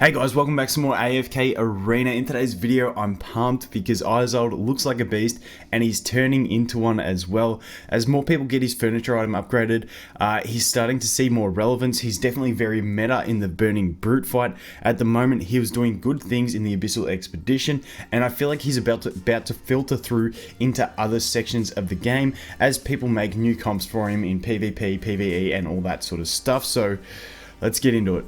Hey guys, welcome back to some more AFK Arena. In today's video, I'm pumped because Izold looks like a beast and he's turning into one as well. As more people get his furniture item upgraded, he's starting to see more relevance. He's definitely very meta in the Burning Brute fight. At the moment, he was doing good things in the Abyssal Expedition, and I feel like he's about to filter through into other sections of the game as people make new comps for him in PvP, PvE, and all that sort of stuff. So let's get into it.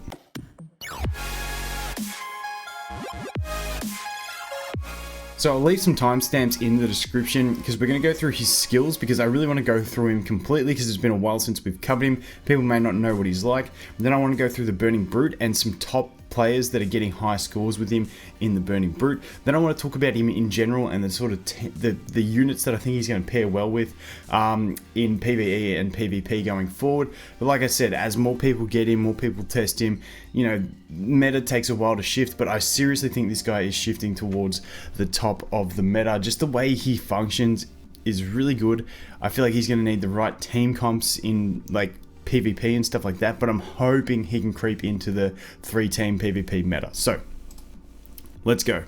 So I'll leave some timestamps in the description because we're going to go through his skills, because I really want to go through him completely because it's been a while since we've covered him. People may not know what he's like. Then I want to go through the Burning Brute and some top players that are getting high scores with him in the Burning Brute. Then I want to talk about him in general and the sort of the units that I think he's going to pair well with in PvE and PvP going forward. But like I said, as more people get him, more people test him, you know, meta takes a while to shift, but I seriously think this guy is shifting towards the top of the meta. Just the way he functions is really good. I feel like he's going to need the right team comps in like PvP and stuff like that, but I'm hoping he can creep into the 3-team PvP meta. So let's go.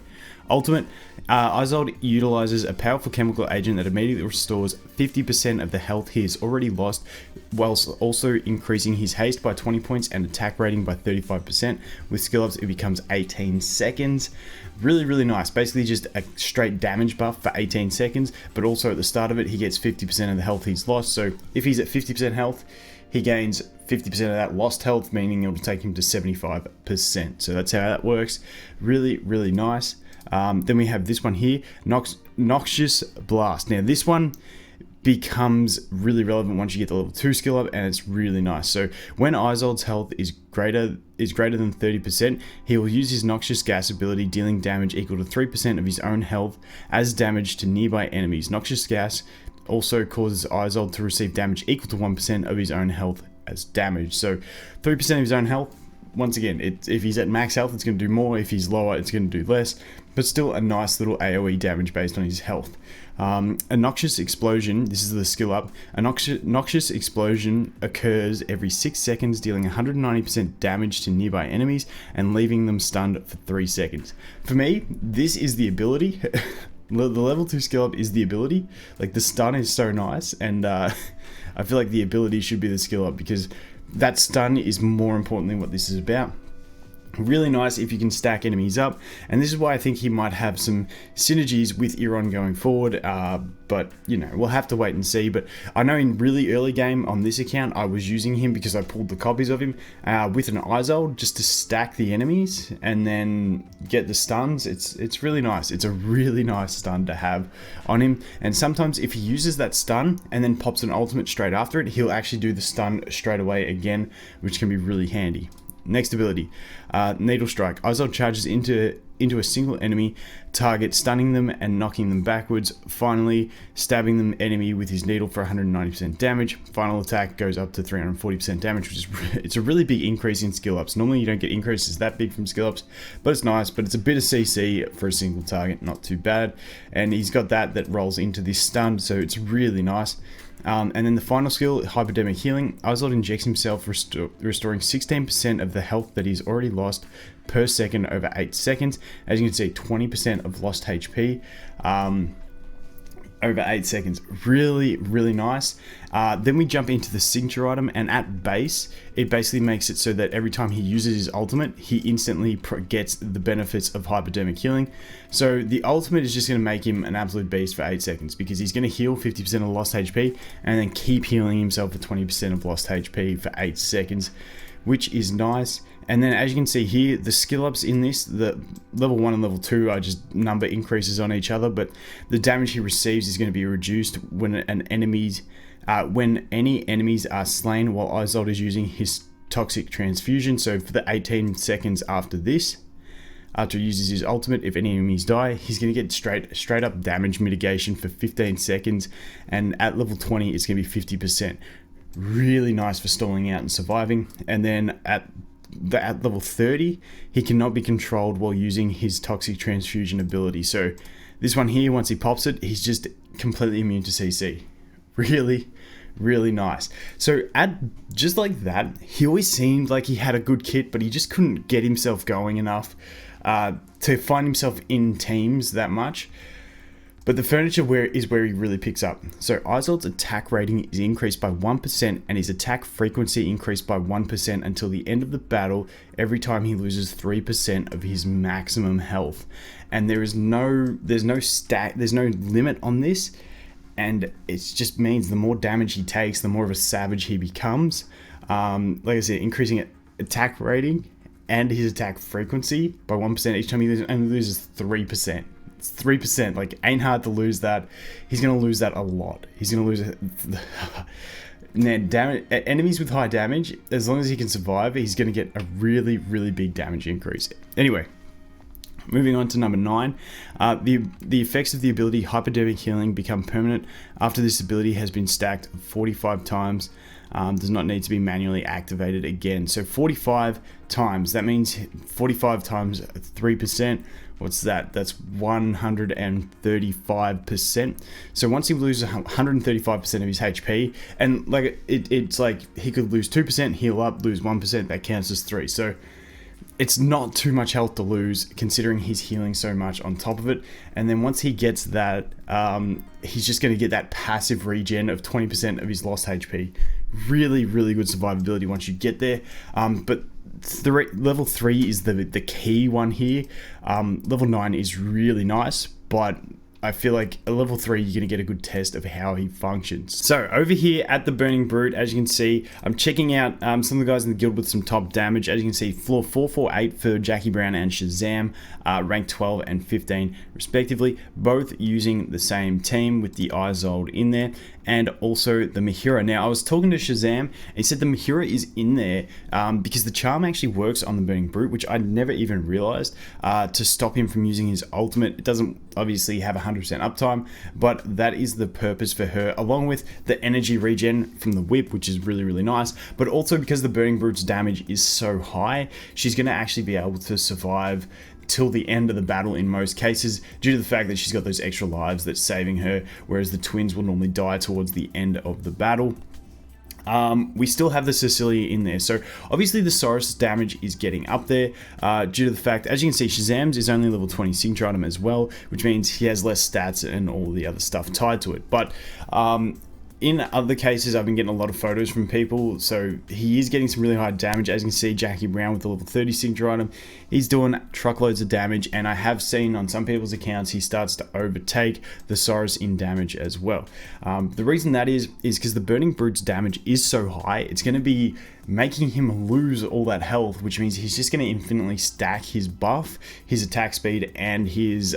Ultimate, Izold utilizes a powerful chemical agent that immediately restores 50% of the health he has already lost, whilst also increasing his haste by 20 points and attack rating by 35%. With skill ups, it becomes 18 seconds. Really nice. Basically just a straight damage buff for 18 seconds, but also at the start of it, he gets 50% of the health he's lost. So if he's at 50% health, he gains 50% of that lost health, meaning it'll take him to 75%. So that's how that works. Really nice. Then we have this one here, Noxious Blast. Now this one becomes really relevant once you get the level 2 skill up, and it's really nice. So when Izold's health is greater than 30%, he will use his Noxious Gas ability, dealing damage equal to 3% of his own health as damage to nearby enemies. Noxious Gas also causes Izold to receive damage equal to 1% of his own health as damage. So 3% of his own health, once again, if he's at max health, it's going to do more. If he's lower, it's going to do less, but still a nice little AoE damage based on his health. A Noxious Explosion, this is the skill up. A Noxious Explosion occurs every 6 seconds, dealing 190% damage to nearby enemies and leaving them stunned for 3 seconds. For me, this is the ability. The level 2 skill up is the ability. Like, the stun is so nice, and I feel like the ability should be the skill up, because that stun is more important than what this is about. Really nice if you can stack enemies up, and this is why I think he might have some synergies with Iron going forward, but you know, we'll have to wait and see. But I know in really early game on this account, I was using him because I pulled the copies of him with an Izold just to stack the enemies and then get the stuns. It's really nice. It's a really nice stun to have on him, and sometimes if he uses that stun and then pops an ultimate straight after it, he'll actually do the stun straight away again, which can be really handy. Next ability, Needle Strike. Izold charges into a single enemy target, stunning them and knocking them backwards, finally stabbing the enemy with his needle for 190% damage. Final attack goes up to 340% damage, which is it's a really big increase in skill ups. Normally you don't get increases that big from skill ups, but it's nice. But it's a bit of CC for a single target, not too bad. And he's got that rolls into this stun, so it's really nice. And then the final skill, Hypodermic Healing. Izold injects himself, restoring 16% of the health that he's already lost per second over 8 seconds. As you can see, 20% of lost HP over 8 seconds. Really nice. Then we jump into the signature item, and at base, it basically makes it so that every time he uses his ultimate, he instantly gets the benefits of Hypodermic Healing. So the ultimate is just going to make him an absolute beast for 8 seconds, because he's going to heal 50% of lost HP and then keep healing himself for 20% of lost HP for 8 seconds, which is nice. And then as you can see here, the skill ups in this, the level 1 and level 2 are just number increases on each other, but the damage he receives is going to be reduced when any enemies are slain while Izold is using his Toxic Transfusion. So for the 18 seconds after this, after he uses his ultimate, if any enemies die, he's going to get straight up damage mitigation for 15 seconds, and at level 20 it's going to be 50%. Really nice for stalling out and surviving. And then at level 30, he cannot be controlled while using his Toxic Transfusion ability. So this one here, once he pops it, he's just completely immune to CC. Really Really nice. So just like that, he always seemed like he had a good kit, but he just couldn't get himself going enough to find himself in teams that much. But the furniture is where he really picks up. So Isold's attack rating is increased by 1% and his attack frequency increased by 1% until the end of the battle every time he loses 3% of his maximum health. And there's no limit on this. And it just means the more damage he takes, the more of a savage he becomes. Like I said, increasing attack rating and his attack frequency by 1% each time he loses 3%. It's 3%. Like, ain't hard to lose that. He's gonna lose that a lot. He's gonna lose it. Now, enemies with high damage, as long as he can survive, he's gonna get a really, really big damage increase. Anyway, moving on to number 9, the effects of the ability Hypodermic Healing become permanent after this ability has been stacked 45 times. Does not need to be manually activated again. So 45 times, that means 45 times 3%. What's that? That's 135%. So once he loses 135% of his HP, and like it's like he could lose 2%, heal up, lose 1%, that counts as 3. So it's not too much health to lose considering he's healing so much on top of it. And then once he gets that, he's just going to get that passive regen of 20% of his lost HP. Really, really good survivability once you get there. But level 3 is the key one here. Level 9 is really nice, but I feel like at level 3 you're going to get a good test of how he functions. So over here at the Burning Brute, as you can see, I'm checking out some of the guys in the guild with some top damage. As you can see, floor 448 for Jackie Brown and Shazam, rank 12 and 15 respectively, both using the same team with the Izold in there, and also the Mahira. Now, I was talking to Shazam, and he said the Mahira is in there because the charm actually works on the Burning Brute, which I never even realized, to stop him from using his ultimate. It doesn't obviously have 100% uptime, but that is the purpose for her, along with the energy regen from the whip, which is really, really nice, but also because the Burning Brute's damage is so high, she's going to actually be able to survive till the end of the battle in most cases, due to the fact that she's got those extra lives that's saving her, whereas the twins will normally die towards the end of the battle. We still have the Cecilia in there, so obviously the Saurus damage is getting up there due to the fact, as you can see, Shazam's is only level 20 signature item as well, which means he has less stats and all the other stuff tied to it. But in other cases, I've been getting a lot of photos from people, so he is getting some really high damage. As you can see, Jackie Brown with the level 30 signature item, he's doing truckloads of damage, and I have seen on some people's accounts he starts to overtake the Saurus in damage as well. The reason that is because the Burning Brute's damage is so high, it's going to be making him lose all that health, which means he's just going to infinitely stack his buff, his attack speed, and his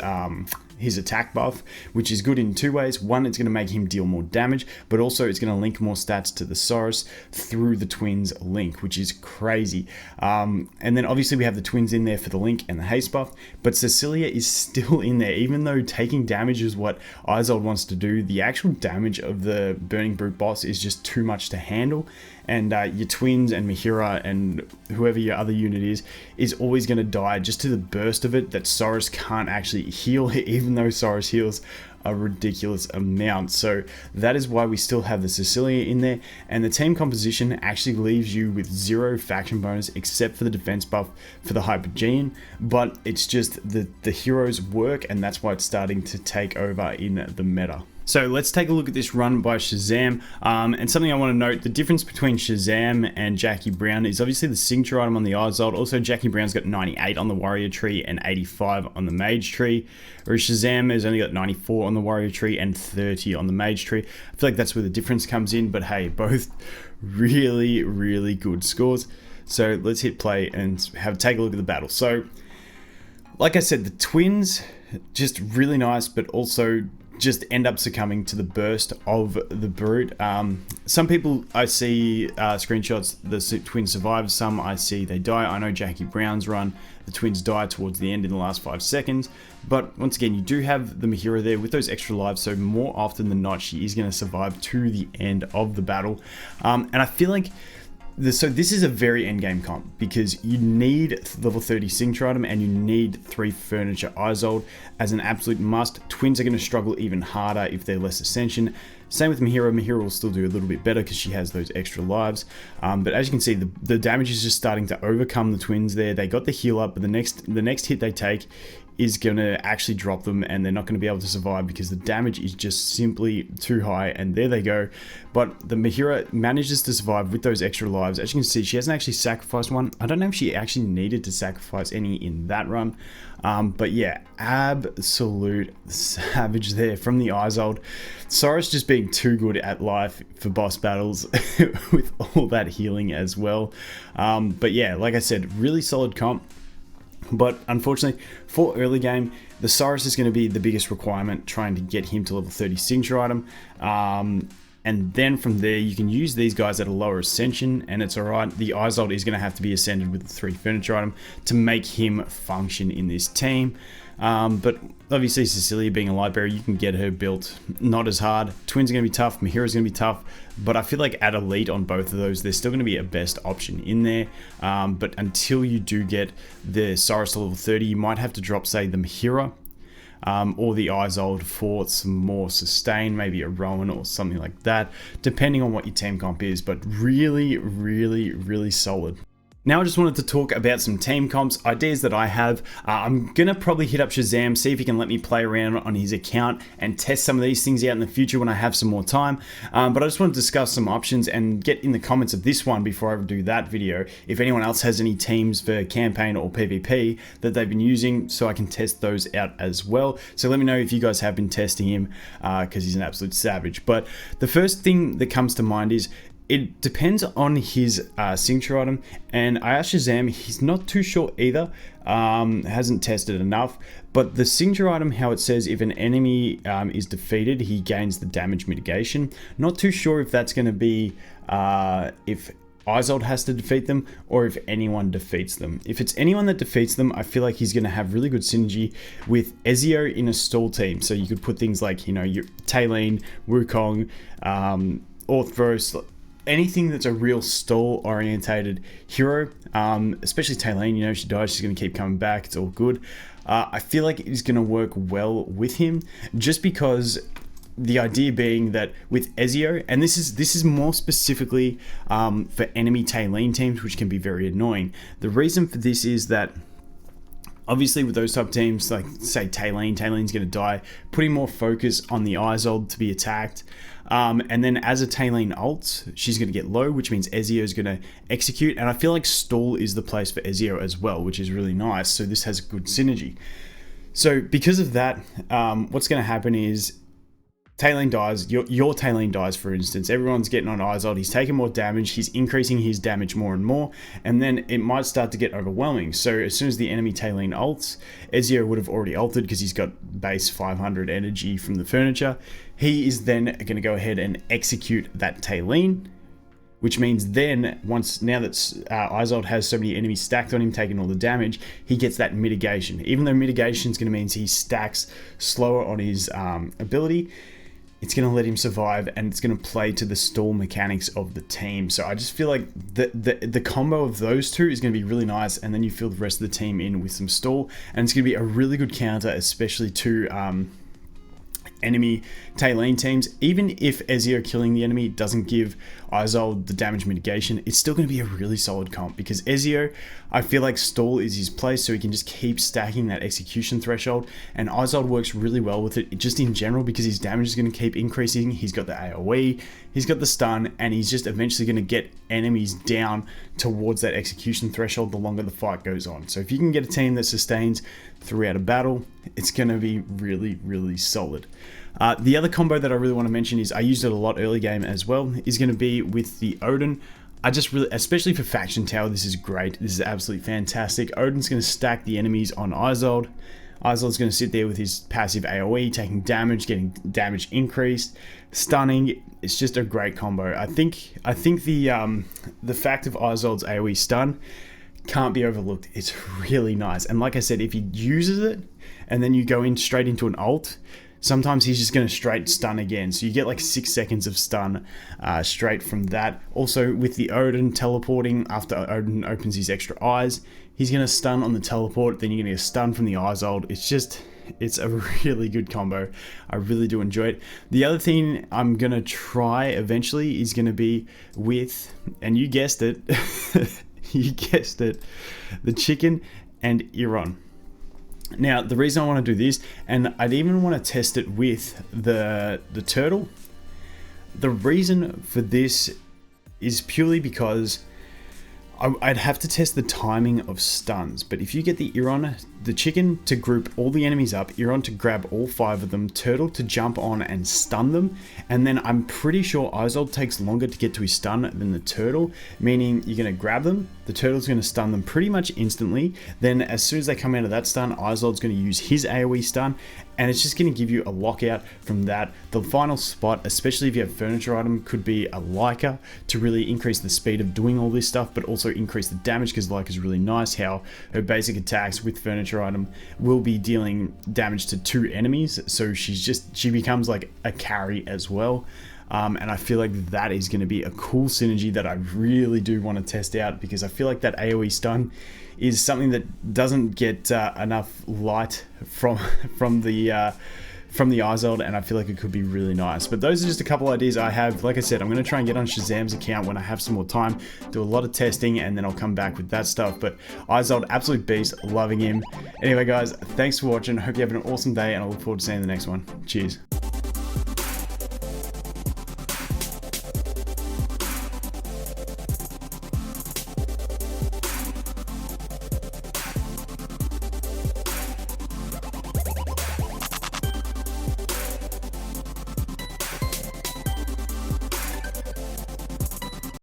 attack buff, which is good in two ways. One, it's going to make him deal more damage, but also it's going to link more stats to the Saurus through the twins link, which is crazy. And then obviously we have the twins in there for the link and the haste buff, but Cecilia is still in there. Even though taking damage is what Izold wants to do, the actual damage of the Burning Brute boss is just too much to handle. And your twins and Mahira and whoever your other unit is always going to die just to the burst of it that Saurus can't actually heal, even though Saurus heals a ridiculous amount. So that is why we still have the Cecilia in there, and the team composition actually leaves you with 0 faction bonus except for the defense buff for the Hypergean, but it's just the heroes work, and that's why it's starting to take over in the meta. So let's take a look at this run by Shazam, and something I want to note, the difference between Shazam and Jackie Brown is obviously the signature item on the Izold. Also, Jackie Brown's got 98 on the warrior tree and 85 on the mage tree, whereas Shazam has only got 94 on the warrior tree and 30 on the mage tree. I feel like that's where the difference comes in, but hey, both really, really good scores. So let's hit play and take a look at the battle. So like I said, the twins, just really nice, but also just end up succumbing to the burst of the Brute. Some people I see screenshots, the twins survive, some I see they die. I know Jackie Brown's run, the twins die towards the end in the last 5 seconds, but once again, you do have the Mahira there with those extra lives, so more often than not, she is going to survive to the end of the battle. And I feel like So this is a very endgame comp because you need level 30 signature item and you need 3 furniture Izold as an absolute must. Twins are going to struggle even harder if they're less ascension. Same with Mahira. Mahira will still do a little bit better because she has those extra lives. But as you can see, the damage is just starting to overcome the twins there. They got the heal up, but the next hit they take is going to actually drop them, and they're not going to be able to survive because the damage is just simply too high, and there they go. But the Mahira manages to survive with those extra lives. As you can see, she hasn't actually sacrificed one. I don't know if she actually needed to sacrifice any in that run. But yeah, absolute savage there from the Izold. Saurus just being too good at life for boss battles with all that healing as well. But yeah, like I said, really solid comp. But unfortunately, for early game, the Saurus is going to be the biggest requirement, trying to get him to level 30 signature item. And then from there, you can use these guys at a lower ascension, and it's alright. The Izold is going to have to be ascended with the 3 furniture item to make him function in this team. But obviously, Cecilia being a light bearer, you can get her built not as hard. Twins are going to be tough, Mahira's going to be tough, but I feel like at elite on both of those, there's still going to be a best option in there. But until you do get the Saurus to level 30, you might have to drop, say, the Mahira. Or the Izold for some more sustain, maybe a Rowan or something like that, depending on what your team comp is, but really, really, really solid. Now I just wanted to talk about some team comps, ideas that I have. I'm going to probably hit up Shazam, see if he can let me play around on his account and test some of these things out in the future when I have some more time. But I just want to discuss some options and get in the comments of this one before I do that video if anyone else has any teams for campaign or PvP that they've been using, so I can test those out as well. So let me know if you guys have been testing him because he's an absolute savage. But the first thing that comes to mind is it depends on his signature item, and I asked Shazam, he's not too sure either, hasn't tested enough, but the signature item, how it says if an enemy is defeated, he gains the damage mitigation. Not too sure if that's going to be if Izold has to defeat them or if anyone defeats them. If it's anyone that defeats them, I feel like he's going to have really good synergy with Ezio in a stall team. So you could put things like, you know, your Talene, Wukong, Orthros, anything that's a real stall orientated hero, especially Talene, you know, if she dies, she's going to keep coming back. It's all good. I feel like it's going to work well with him just because the idea being that with Ezio, and this is more specifically for enemy Talene teams, which can be very annoying. The reason for this is that obviously with those type of teams, like say Talene's going to die, putting more focus on the Izold to be attacked. And then as a Talene ults, she's going to get low, which means Ezio is going to execute. And I feel like stall is the place for Ezio as well, which is really nice. So this has good synergy. So because of that, what's going to happen is Talene dies, your Talene dies, for instance. Everyone's getting on Izold, he's taking more damage, he's increasing his damage more and more, and then it might start to get overwhelming. So as soon as the enemy Talene ults, Ezio would have already ulted because he's got base 500 energy from the furniture. He is then going to go ahead and execute that Talene, which means then, now that Izold has so many enemies stacked on him, taking all the damage, he gets that mitigation. Even though mitigation is going to mean he stacks slower on his ability, it's going to let him survive, and it's going to play to the stall mechanics of the team. So I just feel like the combo of those two is going to be really nice, and then you fill the rest of the team in with some stall, and it's going to be a really good counter, especially to enemy Talene teams. Even if Ezio killing the enemy doesn't give Izold the damage mitigation, it's still going to be a really solid comp because Ezio, I feel like stall is his place, so he can just keep stacking that execution threshold, and Izold works really well with it just in general because his damage is going to keep increasing. He's got the AoE, he's got the stun, and he's just eventually going to get enemies down towards that execution threshold the longer the fight goes on. So if you can get a team that sustains throughout a battle, it's going to be really, really solid. The other combo that I really want to mention is I used it a lot early game as well, is going to be with the Odin. I just really, especially for Faction Tower, this is great. This is absolutely fantastic. Odin's going to stack the enemies on Izold. Isold's going to sit there with his passive AoE, taking damage, getting damage increased, stunning. It's just a great combo. I think the fact of Isold's AoE stun can't be overlooked. It's really nice. And like I said, if he uses it and then you go in straight into an ult, sometimes he's just going to straight stun again. So you get like 6 seconds of stun straight from that. Also with the Odin teleporting, after Odin opens his extra eyes, he's going to stun on the teleport, then you're going to get a stun from the Izold. It's a really good combo. I really do enjoy it. The other thing I'm going to try eventually is going to be with, and you guessed it, you guessed it, the chicken and Iron. Now, the reason I want to do this, and I'd even want to test it with the turtle, the reason for this is purely because I'd have to test the timing of stuns. But if you get the Iron, the chicken to group all the enemies up, Iron to grab all 5 of them, turtle to jump on and stun them, and then I'm pretty sure Izold takes longer to get to his stun than the turtle, meaning you're going to grab them, the turtle's going to stun them pretty much instantly, then as soon as they come out of that stun, Izold's going to use his AoE stun, and it's just going to give you a lockout from that. The final spot, especially if you have furniture item, could be a Leica to really increase the speed of doing all this stuff, but also increase the damage, because Leica is really nice how her basic attacks with furniture item will be dealing damage to 2 enemies, so she becomes like a carry as well. And I feel like that is going to be a cool synergy that I really do want to test out, because I feel like that AoE stun is something that doesn't get enough light from the Izold, and I feel like it could be really nice. But those are just a couple ideas I have. Like I said, I'm going to try and get on Shazam's account when I have some more time, do a lot of testing, and then I'll come back with that stuff. But Izold, absolute beast, loving him. Anyway guys, thanks for watching, hope you have an awesome day, and I look forward to seeing you in the next one. Cheers.